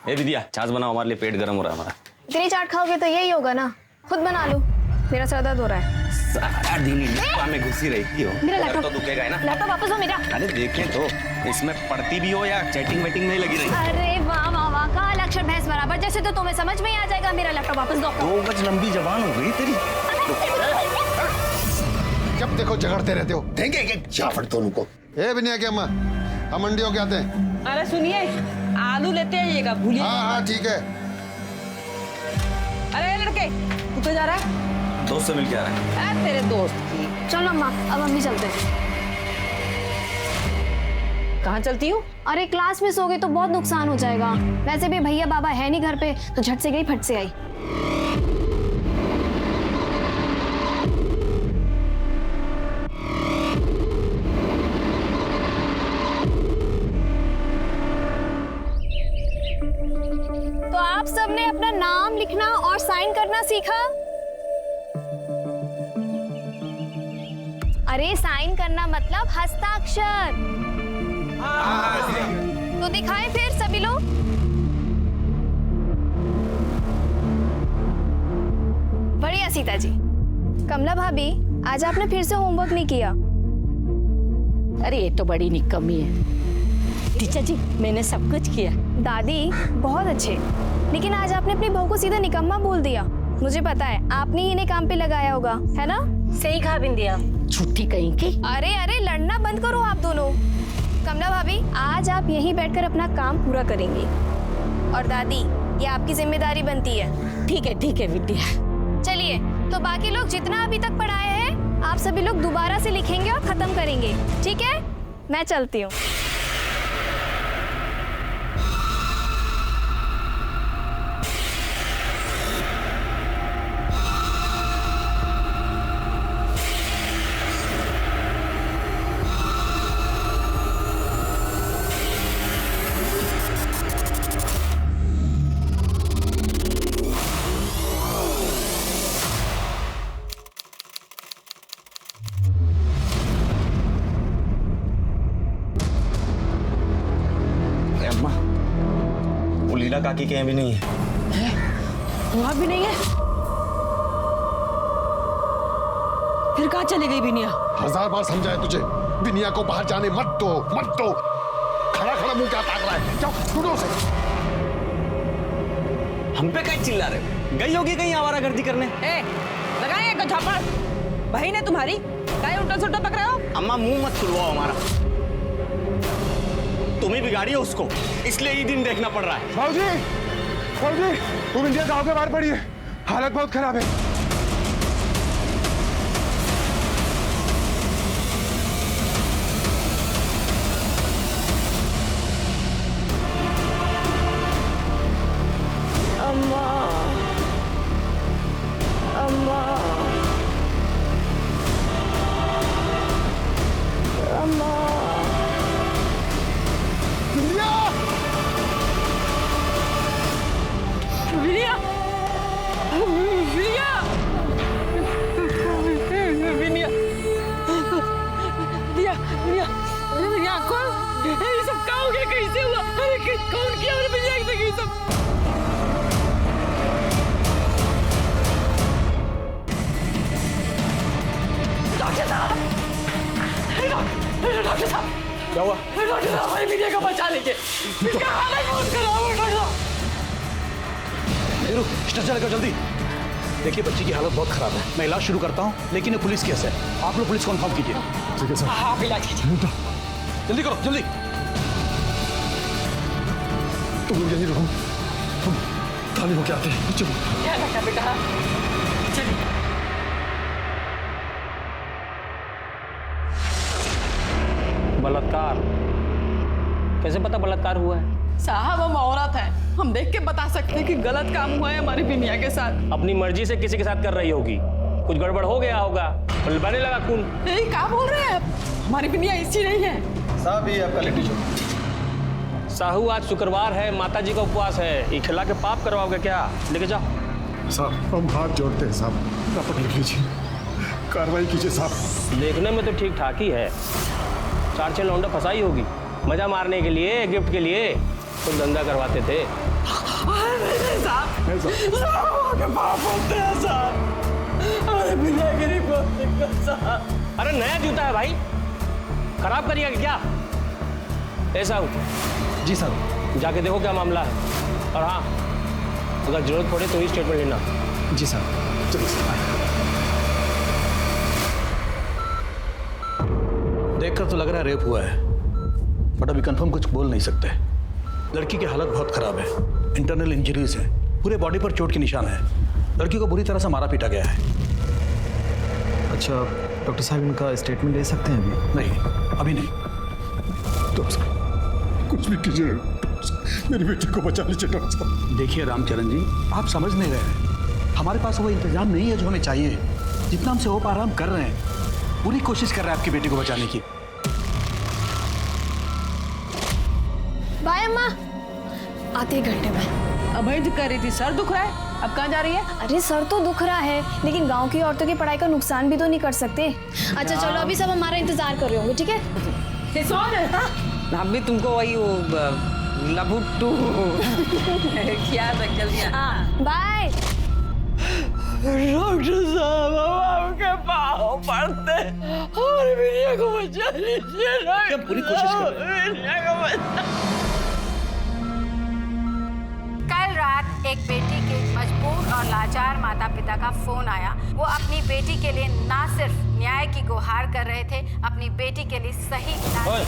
ए विद्या, छाछ बनाओ, हमारे लिए पेट गर्म हो रहा है हमारा। इतनी चाट खाओगे तो यही होगा ना, खुद बना लो, मेरा सर दर्द हो रहा है। सारा दिन डिब्बा में घुसी रहती हो। मेरा लैपटॉप तो दुखेगा है ना। लैपटॉप वापस दो मेरा। अरे देखें तो इसमें पढ़ती भी हो या चैटिंग वेटिंग में ही लगी रही। अरे वाह वाह वाह, काल अक्षर भैंस बराबर, जैसे तो तुम्हें समझ में ही आ जाएगा। मेरा लैपटॉप वापस दो। 2 गज लंबी जबान हो गई तेरी। जब देखो झगड़ते रहते हो, देंगे एक जाफड़ दोनों को। ए बिनिया की अम्मा, हम मंडी होके आते हैं। अरे सुनिए, आलू लेते आइएगा, भूलिए। हाँ हाँ ठीक है। अरे लड़के, तू तो जा रहा है? दोस्त से मिल के आ रहा है। अरे तेरे दोस्त की। चलो अम्मा, अब हम भी चलते हैं। कहाँ चलती हूँ? अरे क्लास मिस हो गई तो बहुत नुकसान हो जाएगा। वैसे भी भैया बाबा है नहीं घर पे, तो झट से गई फट से आई। तो आप सबने अपना नाम लिखना और साइन करना सीखा? अरे साइन करना मतलब हस्ताक्षर। तो दिखाएं फिर सभी लोग। बढ़िया सीता जी। कमला भाभी, आज आपने फिर से होमवर्क नहीं किया। अरे ये तो बड़ी निकम्मी है। टीचर जी, मैंने सब कुछ किया। दादी बहुत अच्छे, लेकिन आज आपने अपनी बहू को सीधा निकम्मा बोल दिया। मुझे पता है आपने ही इन्हें काम पे लगाया होगा, है ना? सही कहा बिंदिया, छुट्टी कहीं की। अरे अरे, लड़ना बंद करो आप दोनों। कमला भाभी, आज आप यहीं बैठकर अपना काम पूरा करेंगी। और दादी, ये आपकी जिम्मेदारी बनती है। ठीक है विद्या। चलिए, तो बाकी लोग जितना अभी तक पढ़ाए हैं, आप सभी लोग दोबारा से लिखेंगे और खत्म करेंगे, ठीक है? मैं चलती हूँ। लीला काकी के यहाँ भी नहीं है। वहाँ भी नहीं है? फिर कहाँ चली गई बिनिया? 1000 बार समझाया तुझे, बिनिया को बाहर जाने मत दो, मत दो। खड़ा खड़ा मुंह क्या ताक रहा है? जाओ ढूंढो उसे। हम पे कहीं चिल्ला रहे हो? गई होगी कहीं आवारागर्दी करने। लगाए एक झापड़। बहन है तुम्हारी, काहे उल्टा सुल्टा पक रहे हो? अम्मा मुंह मत खुलवाओ हमारा, तुम्हें बिगाड़ी है उसको, इसलिए ये दिन देखना पड़ रहा है। बाबूजी, तुम इंडिया गांव के बाहर पड़ी है, हालत बहुत खराब है। अम्मा, अम्मा, अम्मा। बिनिया, बिनिया, बिनिया, बिनिया, बिनिया, बिनिया, कौन? ये सब क्या हो गया? कैसे हुआ? अरे कौन किया? और बिनिया के ये सब? डॉक्टर साहब, डॉक्टर साहब, क्या हुआ? डॉक्टर साहब, हमारी बिनिया को बचा लीजिए। इसका हालत बहुत खराब है डॉक्टर साहब। स्ट्रेचर लेकर जल्दी। देखिए बच्ची की हालत बहुत खराब है, मैं इलाज शुरू करता हूँ, लेकिन ये पुलिस केस है, आप लोग पुलिस को इन्फॉर्म कीजिए। ठीक है सर। आप इलाज कीजिए। जल्दी करो, जल्दी। तुम यहीं रहो, हम थाने होके आते हैं। चलो। क्या लगता बेटा? चलिए। बलात्कार? कैसे पता बलात्कार हुआ है? साहब, हम औरत हैं, हम देख के बता सकते हैं कि गलत काम हुआ है हमारी बिनिया के साथ। अपनी मर्जी से किसी के साथ कर रही होगी, कुछ गड़बड़ हो गया होगा, बहने लगा खून। यही क्या बोल रहे हैं आप? हमारी बिनिया ऐसी नहीं है। साहब ये आपका लिट्टी चोखा। साहू, आज शुक्रवार है, माता जी का उपवास है, ये खिला के पाप करवाओगे क्या? लेके जाओ। साहब हम हाथ जोड़ते हैं साहब, रपट लिख लीजिए, कार्रवाई कीजिए साहब। देखने में तो ठीक ठाक ही है, 4-6 लौंडा फंसाई होगी, मजा मारने के लिए, गिफ्ट के लिए, तो धंधा करवाते थे। अरे नया जूता है भाई, खराब करिएगा क्या? ऐसा हो जी सर। जाके देखो क्या मामला है, और हाँ अगर जरूरत पड़े तो ही स्टेटमेंट लेना। जी सर। चलिए सर। देखकर तो लग रहा है रेप हुआ है, बट अभी कंफर्म कुछ बोल नहीं सकते। लड़की की हालत बहुत खराब है, इंटरनल इंजरीज है, पूरे बॉडी पर चोट के निशान है। लड़की को बुरी तरह से मारा पीटा गया है। अच्छा डॉक्टर साहब, इनका स्टेटमेंट ले सकते हैं अभी? नहीं, अभी नहीं। डॉक्टर साहब कुछ भी कीजिए, मेरी बेटी को बचा लीजिए डॉक्टर साहब। देखिए रामचरण जी, आप समझ नहीं रहे। हमारे पास वो इंतजाम नहीं है जो हमें चाहिए। जितना हमसे हो पा रहा हम कर रहे हैं, पूरी कोशिश कर रहे हैं आपकी बेटी को बचाने की। बाय अम्मा, आते ही घंटे में। अब भाई कह रही थी सर दुख रहा है, अब कहाँ जा रही है? अरे सर तो दुख रहा है, लेकिन गांव की औरतों की पढ़ाई का नुकसान भी तो नहीं कर सकते। अच्छा चलो, अभी सब हमारा इंतजार कर रहे होंगे, ठीक है? हम भी तुमको वही वो लबुट्टू क्या था जल्दी। बाय। डॉक्टर साहब हम आपके पाँव पड़ते और बिटिया को बचा लीजिए। हम पूरी कोशिश कर रहे हैं। बिटिया को बचा। कल रात एक बेटी के मजबूर और लाचार माता पिता का फोन आया। वो अपनी बेटी के लिए ना सिर्फ न्याय की गुहार कर रहे थे, अपनी बेटी के लिए सही इलाज।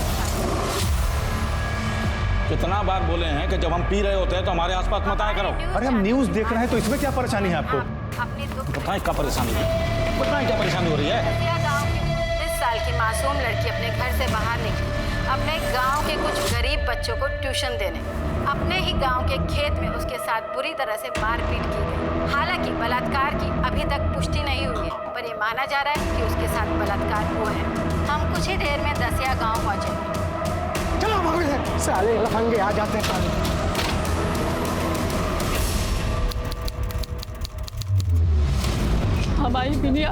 कितना बार बोले हैं कि जब हम पी रहे होते हैं तो हमारे आसपास मत आया करो। अरे हम न्यूज़ देख रहे हैं तो इसमें क्या परेशानी है आपको? अपनी दुख बताएं क्या परेशानी है, बताएं क्या परेशानी हो रही है? दसिया गांव की 19 साल की मासूम लड़की अपने घर से बाहर निकली, अपने गांव के कुछ गरीब बच्चों को ट्यूशन देने। अपने ही गांव के खेत में उसके साथ बुरी तरह से मारपीट की गई। हालांकि बलात्कार की अभी तक पुष्टि नहीं हुई है, पर ये माना जा रहा है कि उसके साथ बलात्कार हुआ है। हम कुछ ही देर में दसिया गांव पहुंचे। चलो भागे, साले लफंगे आ जाते हैं। हमारी बिटिया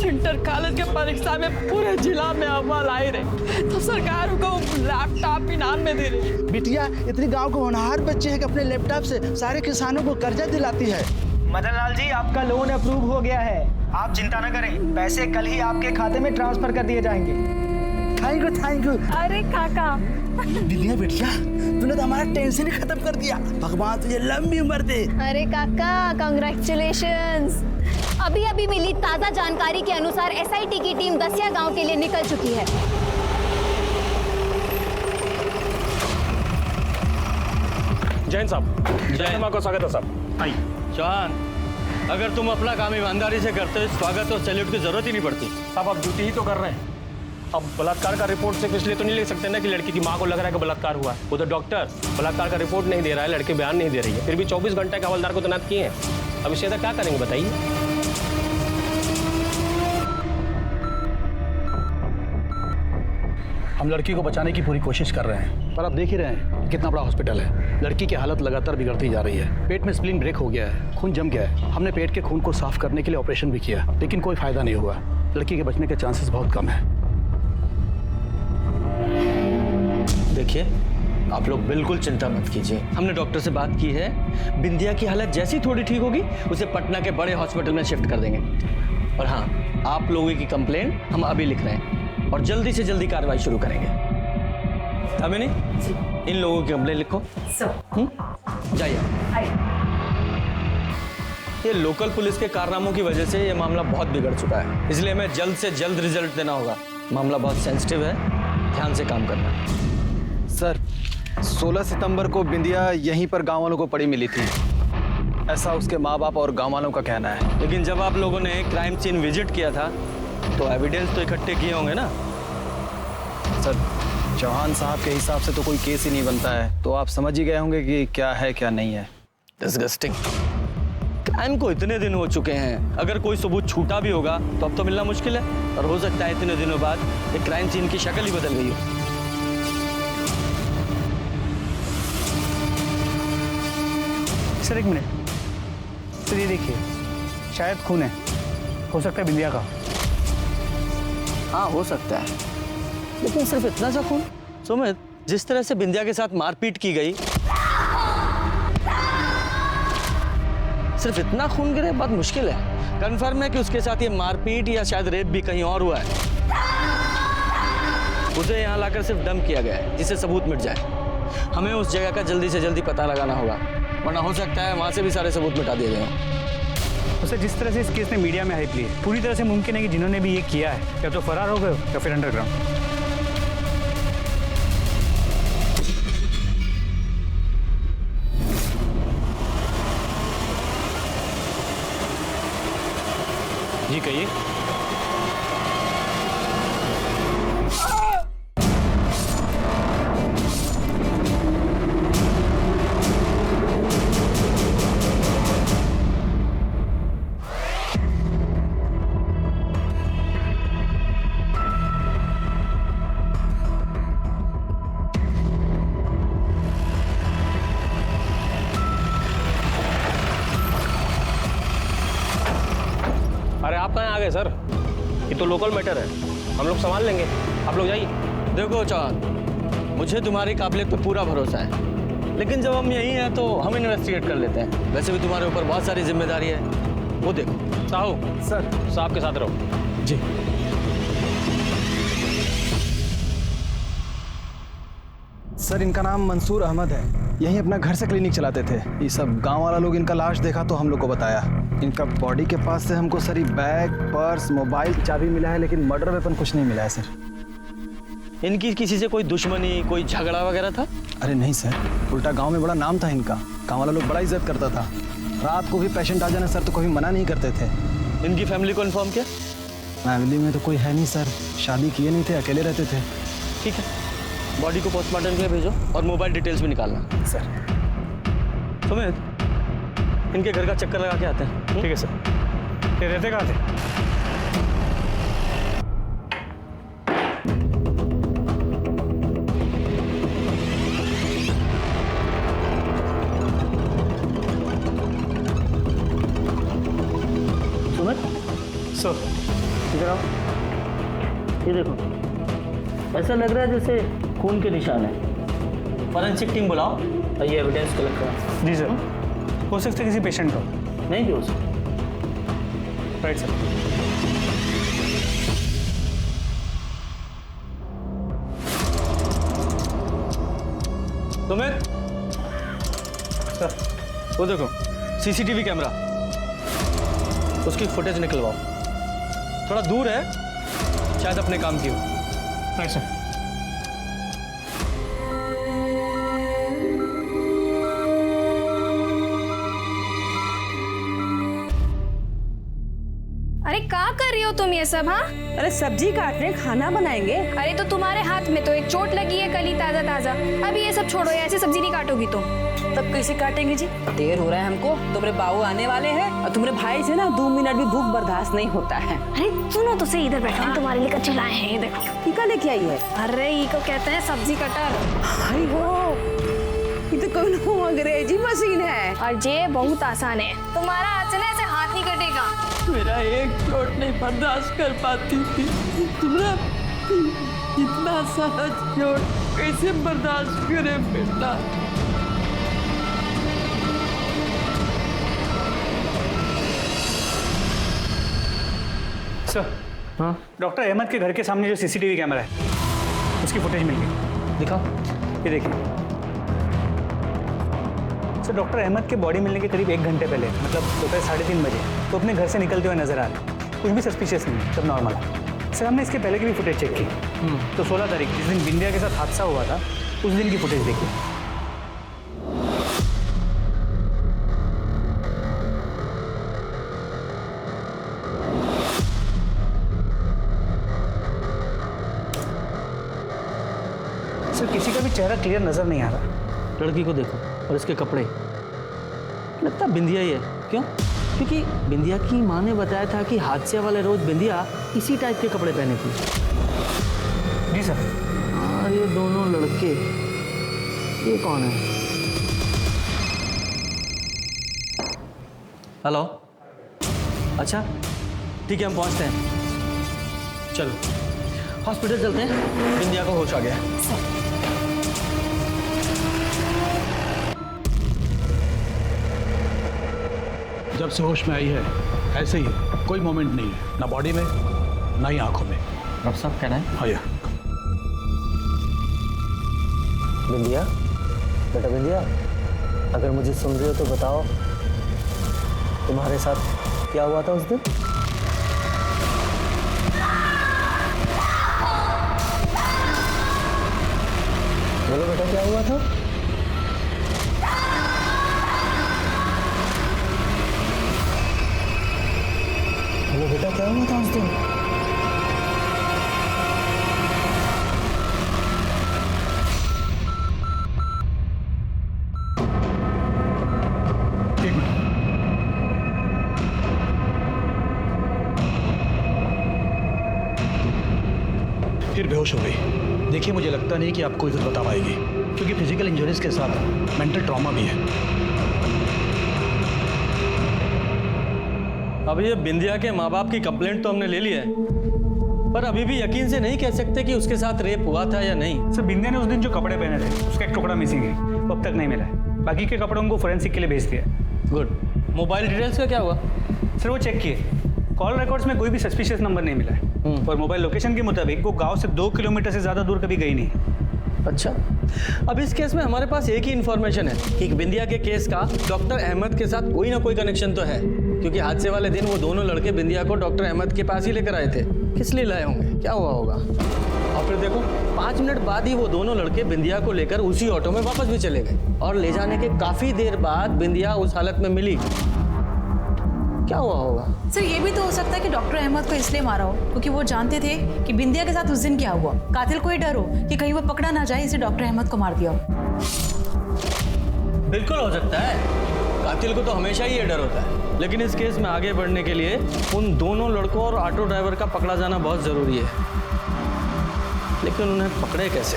इंटर कॉलेज के परीक्षा में पूरे जिला में अव्वल आई रही, तो सरकार को लैपटॉप इनाम में दे रही। बिटिया इतनी गांव के होनहार बच्चे हैं कि अपने लैपटॉप से सारे किसानों को कर्जा दिलाती है। मदन लाल जी, आपका लोन अप्रूव हो गया है, आप चिंता न करें, पैसे कल ही आपके खाते में ट्रांसफर कर दिए जाएंगे। Thank you thank you. अरे काका, बिटिया बेटिया तूने तो हमारा टेंशन ही खत्म कर दिया। भगवान तुझे लंबी उम्र दे। अरे काका कांग्रेचुलेशंस। अभी अभी मिली ताजा जानकारी के अनुसार एसआईटी की टीम दसिया गांव के लिए निकल चुकी है। जैन साहब, जैन माँ को स्वागत है साहब। आई चौहान, अगर तुम अपना काम ईमानदारी से करते हो, स्वागत और सैल्यूट की जरूरत ही नहीं पड़ती। साहब आप ड्यूटी ही तो कर रहे हैं। अब बलात्कार का रिपोर्ट सिर्फ इसलिए तो नहीं ले सकते ना कि लड़की की माँ को लग रहा है कि बलात्कार हुआ है। वो तो डॉक्टर बलात्कार का रिपोर्ट नहीं दे रहा है, लड़के बयान नहीं दे रही है, फिर भी 24 घंटे का हवलदार को तैनात किए हैं। अब इससे क्या करेंगे बताइए? हम लड़की को बचाने की पूरी कोशिश कर रहे हैं, पर आप देख ही रहे हैं कितना बड़ा हॉस्पिटल है। लड़की की हालत लगातार बिगड़ती जा रही है। पेट में स्प्लीन ब्रेक हो गया है, खून जम गया है। हमने पेट के खून को साफ करने के लिए ऑपरेशन भी किया, लेकिन कोई फायदा नहीं हुआ। लड़की के बचने के चांसेस बहुत कम है। देखिए, आप लोग बिल्कुल चिंता मत कीजिए, हमने डॉक्टर से बात की है। बिंदिया की हालत जैसी थोड़ी ठीक होगी, उसे पटना के बड़े हॉस्पिटल में शिफ्ट कर देंगे। और हाँ, आप लोगों की कंप्लेंट हम अभी लिख रहे हैं और जल्दी से जल्दी कार्रवाई शुरू करेंगे। अमिनी, इन लोगों की कंप्लेंट लिखो। जाइए। ये लोकल पुलिस के कारनामों की वजह से ये मामला बहुत बिगड़ चुका है, इसलिए हमें जल्द से जल्द रिजल्ट देना होगा। मामला बहुत सेंसिटिव है, ध्यान से काम करना। सर 16 सितंबर को बिंदिया यहीं पर गांव वालों को पड़ी मिली थी, ऐसा उसके माँ बाप और गांव वालों का कहना है। लेकिन जब आप लोगों ने क्राइम सीन विजिट किया था तो एविडेंस तो इकट्ठे किए होंगे ना? सर चौहान साहब के हिसाब से तो कोई केस ही नहीं बनता है, तो आप समझ ही गए होंगे कि क्या है क्या नहीं है। डिस्गस्टिंग। क्राइम को इतने दिन हो चुके हैं, अगर कोई सबूत छूटा भी होगा तो अब तो मिलना मुश्किल है, और हो सकता है इतने दिनों बाद एक क्राइम सीन की शक्ल ही बदल गई हो। सर एक मिनट सर, ये देखिए शायद खून है, हो सकता है बिंदिया का। हाँ हो सकता है, लेकिन सिर्फ इतना सा खून? सुमित, जिस तरह से बिंदिया के साथ मारपीट की गई, सिर्फ इतना खून गिरे बहुत मुश्किल है। कंफर्म है कि उसके साथ ये मारपीट या शायद रेप भी कहीं और हुआ है। उसे यहाँ लाकर सिर्फ डंप किया गया है जिससे सबूत मिट जाए। हमें उस जगह का जल्दी से जल्दी पता लगाना होगा, वरना हो सकता है वहाँ से भी सारे सबूत मिटा दिए गए हों। तो सर जिस तरह से इस केस ने मीडिया में हाइप ली है, पूरी तरह से मुमकिन है कि जिन्होंने भी ये किया है या तो फरार हो गए या फिर अंडरग्राउंड। जी कहिए। अरे आप कहाँ आ गए सर? ये तो लोकल मैटर है, हम लोग संभाल लेंगे, आप लोग जाइए। देखो चौहान, मुझे तुम्हारी काबिलियत पे पूरा भरोसा है, लेकिन जब हम यहीं हैं तो हम इन्वेस्टिगेट कर लेते हैं। वैसे भी तुम्हारे ऊपर बहुत सारी जिम्मेदारी है, वो देखो। साहू सर। साहब के साथ रहो। जी। सर इनका नाम मंसूर अहमद है, यहीं अपना घर से क्लिनिक चलाते थे। ये सब गांव वाला लोग इनका लाश देखा तो हम लोग को बताया। इनका बॉडी के पास से हमको सर बैग, पर्स, मोबाइल, चाबी मिला है, लेकिन मर्डर वेपन कुछ नहीं मिला है सर। इनकी किसी से कोई दुश्मनी, कोई झगड़ा वगैरह था? अरे नहीं सर, उल्टा गांव में बड़ा नाम था इनका, गांव वाला लोग बड़ा इज्जत करता था। रात को भी पेशेंट आ जाना सर तो कभी मना नहीं करते थे। इनकी फैमिली को इन्फॉर्म किया? फैमिली में तो कोई है नहीं सर, शादी किए नहीं थे, अकेले रहते थे। ठीक है, बॉडी को पोस्टमार्टम के लिए भेजो और मोबाइल डिटेल्स भी निकालना। सर सुमित, इनके घर का चक्कर लगा के आते हैं। ठीक है सर। ये रहते कहाँ थे? सुमित, सर इधर आओ। ये देखो, ऐसा लग रहा है जैसे खून के निशान है। फॉरेंसिक टीम बुलाओ। ये एविडेंस कलेक्ट करा। जी सर। हो सकता है किसी पेशेंट का। नहीं भी हो सकता। Right sir. सुमित, सर वो देखो सीसीटीवी कैमरा, उसकी फुटेज निकलवाओ। थोड़ा दूर है, शायद अपने काम की हो। Right sir. अरे क्या कर रही हो तुम ये सब? हाँ, अरे सब्जी काटने खाना बनाएंगे। अरे तो तुम्हारे हाथ में तो एक चोट लगी है, कली ताजा ताजा। अभी ये सब छोड़ो, ऐसे सब्जी नहीं काटोगी तुम। तब कैसे काटेंगे जी? देर हो रहा है हमको, तुम्हारे बाबू आने वाले हैं और तुम्हारे भाई से ना 2 मिनट भी भूख बर्दाश्त नहीं होता है। अरे सुनो तो सही, इधर बैठो, हम तुम्हारे लिए कच्चे लाए हैं, ये देखो। टीका लेके आई है। अरे ये को कहते हैं सब्जी कटर। हाय हो, ये तो कोई अंग्रेजी मशीन है। और ये बहुत आसान है, तुम्हारा हाथ से ना ऐसे हाथ नहीं कटेगा। मेरा एक चोट नहीं बर्दाश्त कर पाती थी, तुम्हारा इतना सारा चोट कैसे बर्दाश्त करे बेटा? सर। हाँ, डॉक्टर अहमद के घर के सामने जो सीसीटीवी कैमरा है उसकी फुटेज मिल गई। दिखाओ। ये देखिए सर, डॉक्टर अहमद के बॉडी मिलने के करीब 1 घंटे पहले, मतलब दोपहर 3:30 बजे, तो अपने घर से निकलते हुए नजर आ रहे। कुछ भी सस्पिशियस नहीं, सब नॉर्मल है। सर हमने इसके पहले की भी फुटेज चेक की, तो 16 तारीख जिस दिन बिंदिया के साथ हादसा हुआ था उस दिन की फुटेज देखिए। सर किसी का भी चेहरा क्लियर नजर नहीं आ रहा। लड़की को देखो और इसके कपड़े, लगता बिंदिया ही है। क्यों? क्योंकि बिंदिया की माँ ने बताया था कि हादसे वाले रोज बिंदिया इसी टाइप के कपड़े पहने थी। जी सर। और ये दोनों लड़के, ये कौन है? हेलो, अच्छा ठीक है, हम पहुंचते हैं। चलो हॉस्पिटल चलते हैं, बिंदिया को होश आ गया। जब से होश में आई है ऐसे ही है, कोई मोमेंट नहीं है, ना बॉडी में ना ही आंखों में। डॉक्टर साहब कह रहे हैं? हाँ यार। बिंदिया, बेटा बिंदिया, अगर मुझे सुन रही हो तो बताओ, तुम्हारे साथ क्या हुआ था उस दिन? बोलो बेटा, क्या हुआ था? बोलो बेटा, क्या हुआ था उस दिन? फिर बेहोश हो गई। देखिए, मुझे लगता नहीं कि आपको इधर बता पाएगी, क्योंकि फिजिकल इंजरीज के साथ मेंटल ट्रॉमा भी है। अब ये बिंदिया के माँ बाप की कंप्लेंट तो हमने ले ली है, पर अभी भी यकीन से नहीं कह सकते कि उसके साथ रेप हुआ था या नहीं। सर, बिंदिया ने उस दिन जो कपड़े पहने थे उसका एक टुकड़ा मिसिंग है, वो अब तक नहीं मिला है। बाकी के कपड़ों को फोरेंसिक के लिए भेज दिया। गुड। मोबाइल डिटेल्स का क्या हुआ? सर, वो चेक किए, कॉल रिकॉर्ड्स में कोई भी सस्पिशियस नंबर नहीं मिला है, और मोबाइल लोकेशन के मुताबिक वो गांव से 2 किलोमीटर से ज़्यादा दूर कभी गई नहीं। अच्छा, अब इस केस में हमारे पास एक ही इन्फॉर्मेशन है कि बिंदिया के केस का डॉक्टर अहमद के साथ कोई ना कोई कनेक्शन तो है, क्योंकि हादसे वाले दिन वो दोनों लड़के बिंदिया को डॉक्टर अहमद के पास ही लेकर आए थे। किस लिए लाए होंगे, क्या हुआ होगा? और फिर देखो, 5 मिनट बाद ही वो दोनों लड़के बिंदिया को लेकर उसी ऑटो में वापस भी चले गए, और ले जाने के काफी देर बाद बिंदिया उस हालत में मिली। क्या हुआ होगा? सर, ये भी तो हो सकता है कि डॉक्टर अहमद को इसलिए मारा हो क्योंकि वो जानते थे कि बिंदिया के साथ उस दिन क्या हुआ। कातिल को ही डर हो कि कहीं वो पकड़ा ना जाए, इसे डॉक्टर अहमद को मार दिया हो। बिल्कुल हो सकता है, कातिल को तो हमेशा ही ये डर होता है, लेकिन इस केस में आगे बढ़ने के लिए उन दोनों लड़कों और ऑटो ड्राइवर का पकड़ा जाना बहुत जरूरी है। लेकिन उन्हें पकड़े कैसे?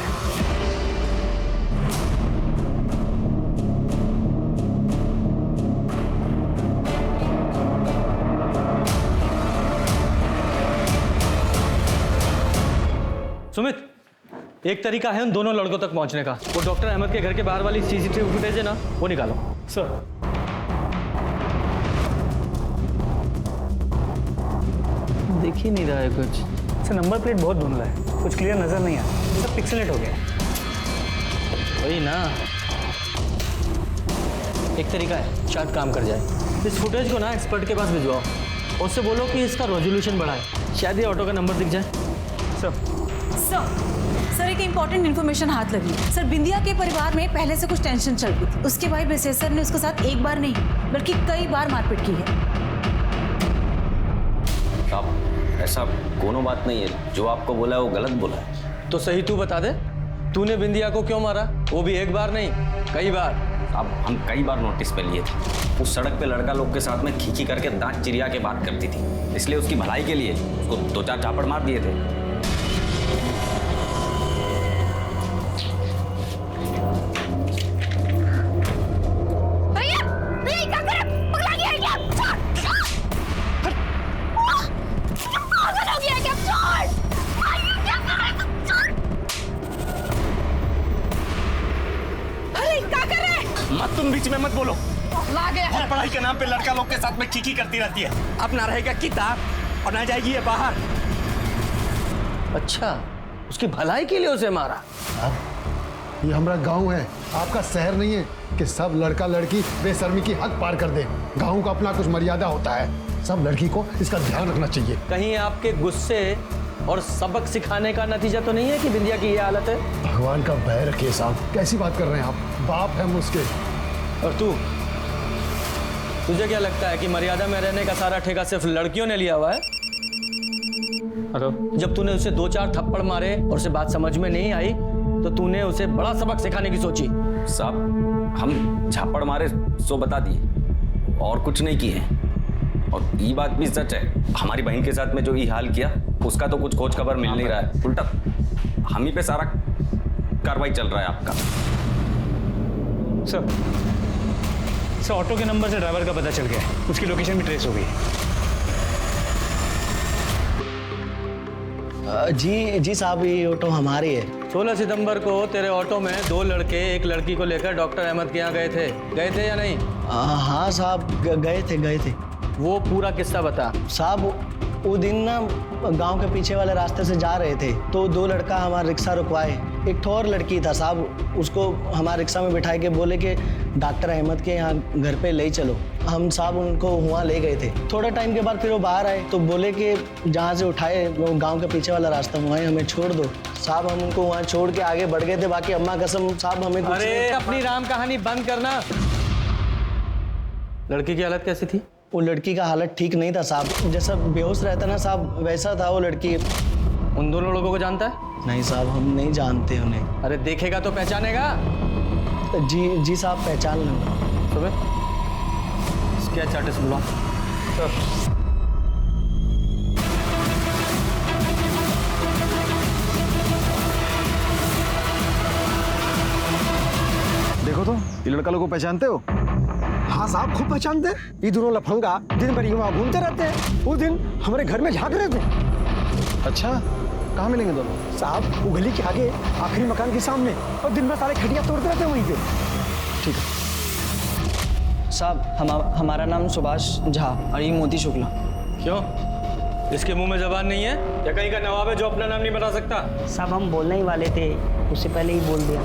सुमित, एक तरीका है उन दोनों लड़कों तक पहुंचने का। वो डॉक्टर अहमद के घर के बाहर वाली सीसीटीवी फुटेज है ना, वो निकालो। सर, दिख ही नहीं रहा है कुछ। सर, नंबर प्लेट बहुत धुंधला है, कुछ क्लियर नजर नहीं आता, सब पिक्सेलेट हो गया। वही ना, एक तरीका है, शायद काम कर जाए। इस फुटेज को ना एक्सपर्ट के पास भिजवाओ, उससे बोलो कि इसका रेजोल्यूशन बढ़ाए, शायद ये ऑटो का नंबर दिख जाए। सर, एक इम्पॉर्टेंट इन्फॉर्मेशन हाथ लगी। सर, बिंदिया के परिवार में पहले से कुछ टेंशन चल रही थी। उसके भाई ब्रिसेसर ने उसके साथ एक बार नहीं बल्कि कई बार मारपीट की है। साहब, ऐसा कोनो बात नहीं है, जो आपको बोला है वो गलत बोला है। तो सही तू बता दे, तूने बिंदिया को क्यों मारा? वो भी एक बार नहीं, कई बार। अब हम कई बार नोटिस पे लिए थे, उस सड़क पे लड़का लोग के साथ में खींची करके दांत चिरिया के बात करती थी, इसलिए उसकी भलाई के लिए उसको 2-4 झापड़ मार दिए थे। मत तुम बीच में मत बोलो। हर पढ़ाई के नाम पे लड़का लोग के साथ में खींची करती रहती है। अब ना रहेगा किताब और ना जाएगी ये बाहर। अच्छा, उसकी भलाई के लिए उसे मारा? ये हमारा गांव है, आपका शहर नहीं है कि सब लड़का लड़की बेशर्मी की हद पार कर दे। गांव का अपना कुछ मर्यादा होता है, सब लड़की को इसका ध्यान रखना चाहिए। कहीं आपके गुस्से और सबक सिखाने का नतीजा तो नहीं है कि बिंदिया की ये हालत है? भगवान का भय रखिए साहब, कैसी बात कर रहे हैं आप? बाप है हम उसके। और तुझे क्या लगता है कि मर्यादा में रहने का सारा ठेका सिर्फ लड़कियों ने लिया हुआ है? जब तूने उसे 2-4 थप्पड़ मारे और उसे बात समझ में नहीं आई तो तूने उसे बड़ा सबक सिखाने की सोची। साहब, हम झापड़ मारे सो बता दिए और कुछ नहीं किए। और ये बात भी सच है, हमारी बहन के साथ में जो ये हाल किया उसका तो कुछ खोज खबर मिल नहीं रहा है, उल्टा हम ही पे सारा कार्रवाई चल रहा है आपका। सर, ऑटो के नंबर से ड्राइवर का पता चल गया है, उसकी लोकेशन भी ट्रेस हो गई। जी साहब, ये ऑटो हमारी है। 16 सितंबर को तेरे ऑटो में 2 लड़के एक लड़की को लेकर डॉक्टर अहमद के यहाँ गए थे या नहीं? हाँ साहब, गए थे। वो पूरा किस्सा बता। साहब वो दिन ना गांव के पीछे वाले रास्ते से जा रहे थे तो 2 लड़का हमारा रिक्शा रुकवाए। एक ठो और लड़की था साहब, उसको हमारे रिक्शा में बिठा के बोले कि डॉक्टर अहमद के यहाँ घर पे ले चलो। हम साहब उनको वहाँ ले गए थे। थोड़ा टाइम के बाद फिर वो बाहर आए तो बोले कि जहाँ से उठाए वो गांव के पीछे वाला रास्ता, वहाँ हमें छोड़ दो। साहब हम उनको वहाँ छोड़ के आगे बढ़ गए थे। बाकी अम्मा कसम साहब हमें कुछ अरे अपनी राम कहानी बंद करना। लड़की की हालत कैसी थी? वो लड़की का हालत ठीक नहीं था साहब, जैसा बेहोश रहता ना साहब वैसा था वो लड़की। उन दोनों लोगों को जानता है? नहीं साहब, हम नहीं जानते उन्हें। अरे देखेगा तो पहचानेगा? जी साहब, पहचान लूँगा। सुबह क्या चार्टेस बुलाओ। देखो तो ये लड़का लोगों को पहचानते हो? हाँ साहब, खूब पहचानते हैं। ये दोनों लफंगा दिन भर वहाँ घूमते रहते हैं। उस दिन हमारे घर में झांक रहे थे। अच्छा, कहाँ मिलेंगे दोनों? साहब वो गली के आगे आखिरी मकान के सामने, और दिन भर सारे खटिया तोड़ते रहते हैं वहीं पे। ठीक है साहब, हमारा नाम सुभाष झा और ये मोती शुक्ला। क्यों, इसके मुंह में जबान नहीं है या कहीं का नवाब है जो अपना नाम नहीं बता सकता? साहब हम बोलने ही वाले थे, उससे पहले ही बोल दिया।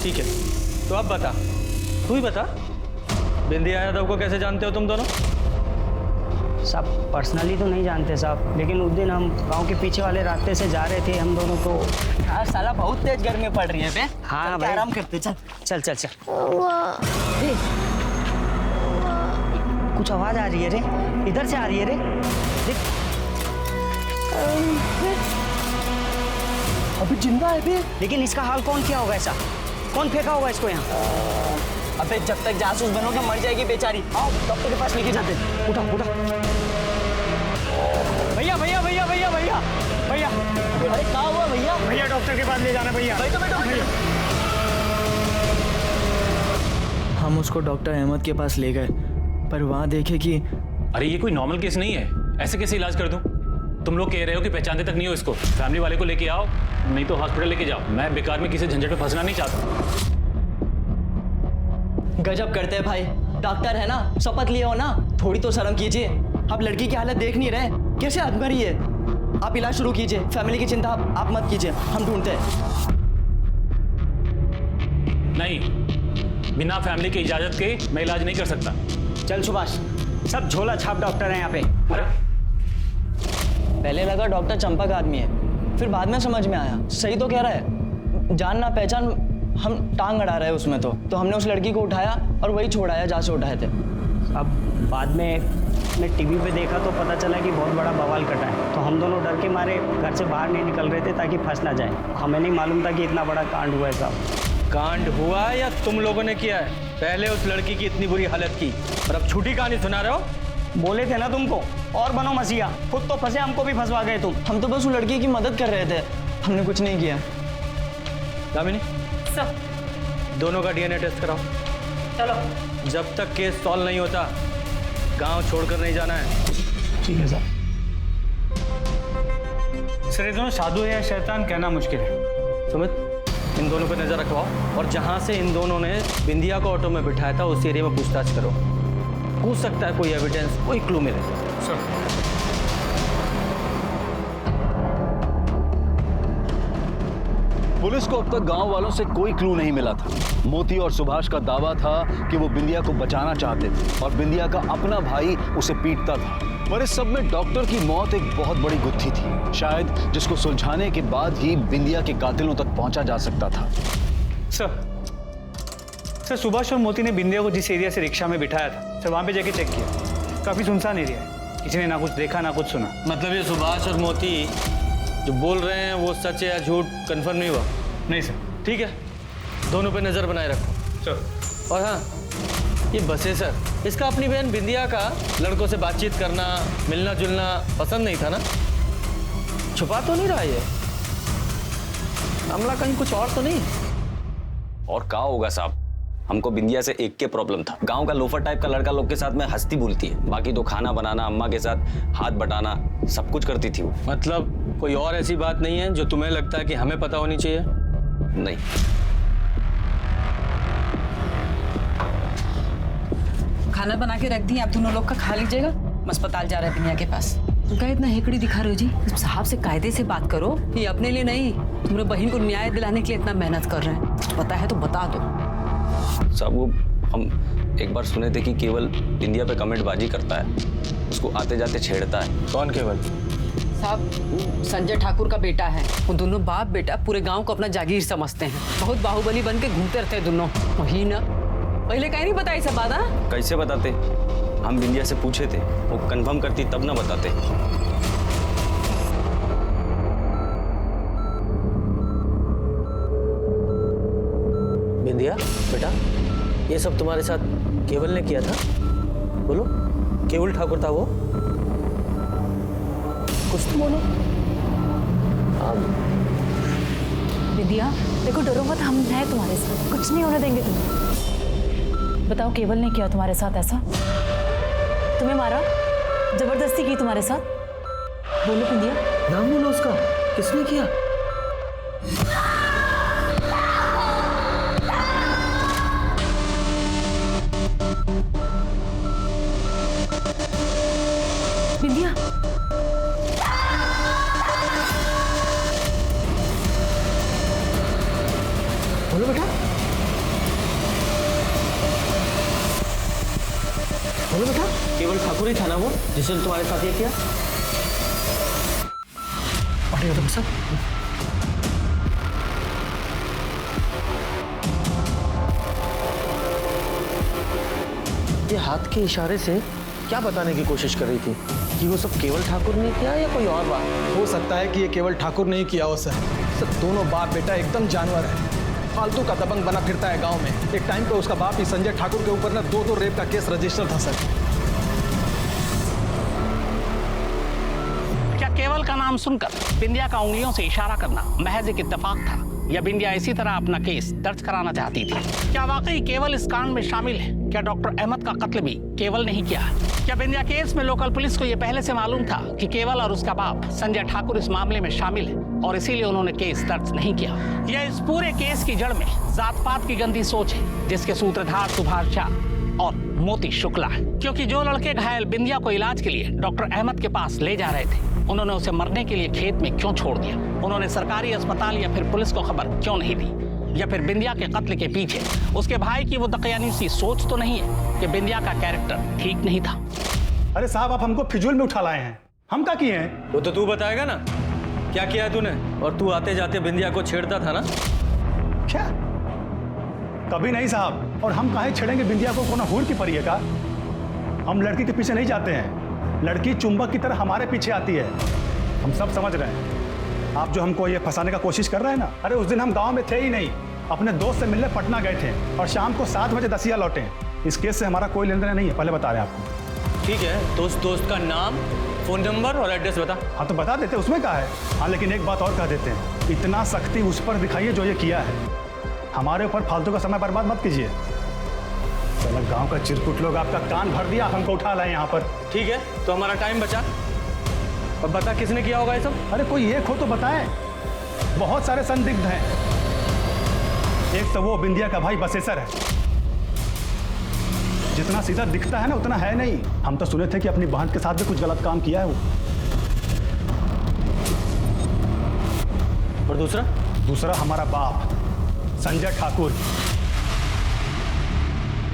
ठीक है, तो अब बता, तू ही बता, बिंदिया यादव को कैसे जानते हो तुम दोनों? साहब पर्सनली तो नहीं जानते साहब, लेकिन उस दिन हम गांव के पीछे वाले रास्ते से जा रहे थे हम दोनों को। यार साला बहुत तेज गर्मी पड़ रही है बे। हाँ भाई, आराम करते, चल चल चल चल। कुछ आवाज आ रही है रे, इधर से आ रही है रे। देख अभी जिंदा है बे। लेकिन इसका हाल कौन किया होगा ऐसा? कौन फेंका होगा इसको यहाँ? अबे जब तक जासूस बनोगे मर जाएगी बेचारी। आओ डॉक्टर के पास लेके जाते। उठा उठा। भैया भैया भैया भैया भैया भैया, अरे क्या हुआ भैया? भैया डॉक्टर के पास ले जाना भैया। हम उसको डॉक्टर अहमद के पास ले गए, पर वहाँ देखे कि अरे ये कोई नॉर्मल केस नहीं है, ऐसे कैसे इलाज कर दूं? तुम लोग कह रहे हो कि पहचानते तक नहीं हो इसको। फैमिली वाले को लेके आओ, नहीं तो हॉस्पिटल लेके जाओ। मैं बेकार में किसी झंझट में फंसना नहीं चाहता। गजब करते हैं भाई, डॉक्टर है ना, शपथ लिए हो ना, थोड़ी तो शर्म कीजिए। आप लड़की की हालत देख नहीं रहे, कैसे हाथ भरी है। आप इलाज शुरू कीजिए, फैमिली की चिंता आप मत कीजिए, हम ढूंढते हैं। नहीं, बिना फैमिली की इजाजत के मैं इलाज नहीं कर सकता। चल सुभाष, सब झोला छाप डॉक्टर हैं यहाँ पे। पहले लगा डॉक्टर चंपक आदमी है, फिर बाद में समझ में आया सही तो कह रहा है। जान ना पहचान हम टांग अड़ा रहे उसमें तो हमने उस लड़की को उठाया और वही छोड़ाया जहाँ से उठाए थे। अब बाद में मैं टीवी पे देखा तो पता चला कि बहुत बड़ा बवाल कटा है, तो हम दोनों डर के मारे घर से बाहर नहीं निकल रहे थे ताकि फंस ना जाए। हमें नहीं मालूम था कि इतना बड़ा कांड हुआ है साहब। कांड हुआ या तुम लोगों ने किया है? पहले उस लड़की की इतनी बुरी हालत की और अब झूठी कहानी सुना रहे हो। बोले थे ना तुमको, और बनो मसीहा, खुद तो फंसे, हमको भी फंसवा गए तुम। हम तो बस उस लड़की की मदद कर रहे थे, हमने कुछ नहीं किया। दामिनी सब दोनों का डीएनए टेस्ट कराओ। चलो। जब तक केस सॉल्व नहीं होता गांव छोड़कर नहीं जाना है। ठीक है सर। सर ये दोनों साधु है या शैतान कहना मुश्किल है। सुमित, इन दोनों पर नजर रखवाओ और जहां से इन दोनों ने बिंदिया को ऑटो में बिठाया था उस एरिया में पूछताछ करो। हो सकता है कोई एविडेंस, कोई क्लू मिले। सर पुलिस को अब तक गांव वालों से कोई क्लू नहीं मिला था। मोती और सुभाष का दावा था कि वो बिंदिया को बचाना चाहते थे और बिंदिया का अपना भाई उसे पीटता था। पर इस सब में डॉक्टर की मौत एक बहुत बड़ी गुत्थी थी, शायद जिसको सुलझाने के बाद ही बिंदिया के कातिलों तक पहुंचा जा सकता था। सर सुभाष और मोती ने बिंदिया को जिस एरिया से रिक्शा में बिठाया था सर, वहाँ पे जाके चेक किया, काफी सुनसान एरिया है, किसी ने ना कुछ देखा ना कुछ सुना। मतलब ये सुभाष और मोती जो बोल रहे हैं वो सच है या झूठ कंफर्म नहीं हुआ? नहीं सर। ठीक है, दोनों पे नजर बनाए रखो सर। और हाँ, ये बसे सर, इसका अपनी बहन बिंदिया का लड़कों से बातचीत करना, मिलना जुलना पसंद नहीं था ना? छुपा तो नहीं रहा ये मामला, कहीं कुछ और तो नहीं? और क्या होगा साहब, हमको बिंदिया से एक के प्रॉब्लम था। गांव का लोफर टाइप का लड़का लोग के साथ में हंसती भूलती है, बाकी तो खाना बनाना, अम्मा के साथ हाथ बटाना सब कुछ करती थी वो। मतलब कोई और ऐसी बात नहीं है जो तुम्हें लगता है कि हमें पता होनी चाहिए? नहीं। खाना बना के रख दी, आप दोनों लोग का खा लीजिएगा। अस्पताल जा रहे हैं बिनिया के पास। क्या इतना हेकड़ी दिखा रहे हो जी? साहब से कायदे से बात करो। ये अपने लिए नहीं, तुम्हारे बहन को न्याय दिलाने के लिए इतना मेहनत कर रहे हैं। कुछ पता है तो बता दो। साहब वो हम एक बार सुने थे कि केवल बिंदिया पे कमेंटबाजी करता है, उसको आते जाते छेड़ता है। कौन केवल? साहब संजय ठाकुर का बेटा है। वो दोनों बाप बेटा पूरे गांव को अपना जागीर समझते हैं। बहुत बाहुबली बन के घूमते रहते हैं दोनों। वही ना, पहले कहीं नहीं बताई सब बात। कैसे बताते? हम बिंदिया से पूछे थे, वो कंफर्म करती तब ना बताते। बिंदिया बेटा, ये सब तुम्हारे साथ केवल ने किया था? बोलो, केवल ठाकुर था वो? कुछ तो बोलो। विद्या देखो, डरो मत, हम हैं तुम्हारे साथ, कुछ नहीं होने देंगे तुम्हें। बताओ, केवल ने किया तुम्हारे साथ ऐसा? तुम्हें मारा, जबरदस्ती की तुम्हारे साथ? बोलो विद्या। नाम बोलो उसका, किसने किया? विद्या बोलो बेटा, बोलो बेटा। केवल ठाकुर ही था ना वो जिसने तुम्हारे साथ ये किया? अरे तुम सब ये हाथ के इशारे से क्या बताने की कोशिश कर रही थी कि वो सब केवल ठाकुर ने किया या कोई और बात? हो सकता है कि ये केवल ठाकुर ने ही किया हो सर। दोनों बाप बेटा एकदम जानवर है, फालतू का दबंग बना फिरता है गांव में। एक टाइम पे उसका बाप ही संजय ठाकुर के ऊपर ना 2 रेप का केस रजिस्टर था सर। क्या केवल का नाम सुनकर बिंदिया का उंगलियों से इशारा करना महज एक इत्तेफाक था, या बिंदिया इसी तरह अपना केस दर्ज कराना चाहती थी? क्या वाकई केवल इस कांड में शामिल है? क्या डॉक्टर अहमद का कत्ल भी केवल नहीं किया? क्या बिंदिया केस में लोकल पुलिस को यह पहले से मालूम था कि केवल और उसका बाप संजय ठाकुर इस मामले में शामिल है और इसीलिए उन्होंने केस दर्ज नहीं किया? यह इस पूरे केस की जड़ में जात पात की गंदी सोच है, जिसके सूत्रधार सुभाष झा और मोती शुक्ला है। क्योंकि जो लड़के घायल बिंदिया को इलाज के लिए डॉक्टर अहमद के पास ले जा रहे थे, उन्होंने उसे मरने के लिए खेत में क्यों छोड़ दिया? उन्होंने सरकारी अस्पताल या फिर पुलिस को खबर क्यों नहीं दी? या फिर बिंदिया के कत्ल के पीछे उसके भाई की वो दकियानी सी सोच तो नहीं है कि बिंदिया का कैरेक्टर ठीक नहीं था? अरे साहब, आप हमको फिजूल में उठा लाए हैं। हम क्या किए हैं? वो तो तू बताएगा ना, क्या किया है तूने? और तू आते जाते बिंदिया को छेड़ता था ना? क्या? कभी नहीं साहब। और हम काहे छेड़ेंगे बिंदिया को? कौन हूर की परी है का? हम लड़की के पीछे नहीं जाते हैं, लड़की चुंबक की तरह हमारे पीछे आती है। हम सब समझ रहे हैं। आप जो हमको ये फंसाने का कोशिश कर रहे हैं ना, अरे उस दिन हम गांव में थे ही नहीं, अपने दोस्त से मिलने पटना गए थे और शाम को 7 बजे दसिया लौटे। इस केस से हमारा कोई लेन देन नहीं है, पहले बता रहे हैं आपको। ठीक है, तो उस दोस्त का नाम, फोन नंबर और एड्रेस बता। हाँ तो बता देते, उसमें क्या है। हाँ लेकिन एक बात और कह देते हैं, इतना सख्ती उस पर दिखाइए जो ये किया है। हमारे ऊपर फालतू का समय बर्बाद मत कीजिए। चलो, गांव का चिरकुट लोग आपका कान भर दिया, हमको उठा लाए यहाँ पर। ठीक है, तो हमारा टाइम बचा। अब बता किसने किया होगा ये सब? अरे कोई एक हो तो बताएं। बहुत सारे संदिग्ध हैं। एक तो वो बिंदिया का भाई बसेसर है, जितना सीधा दिखता है ना उतना है नहीं। हम तो सुने थे कि अपनी बहन के साथ भी कुछ गलत काम किया है वो। और दूसरा हमारा बाप संजय ठाकुर।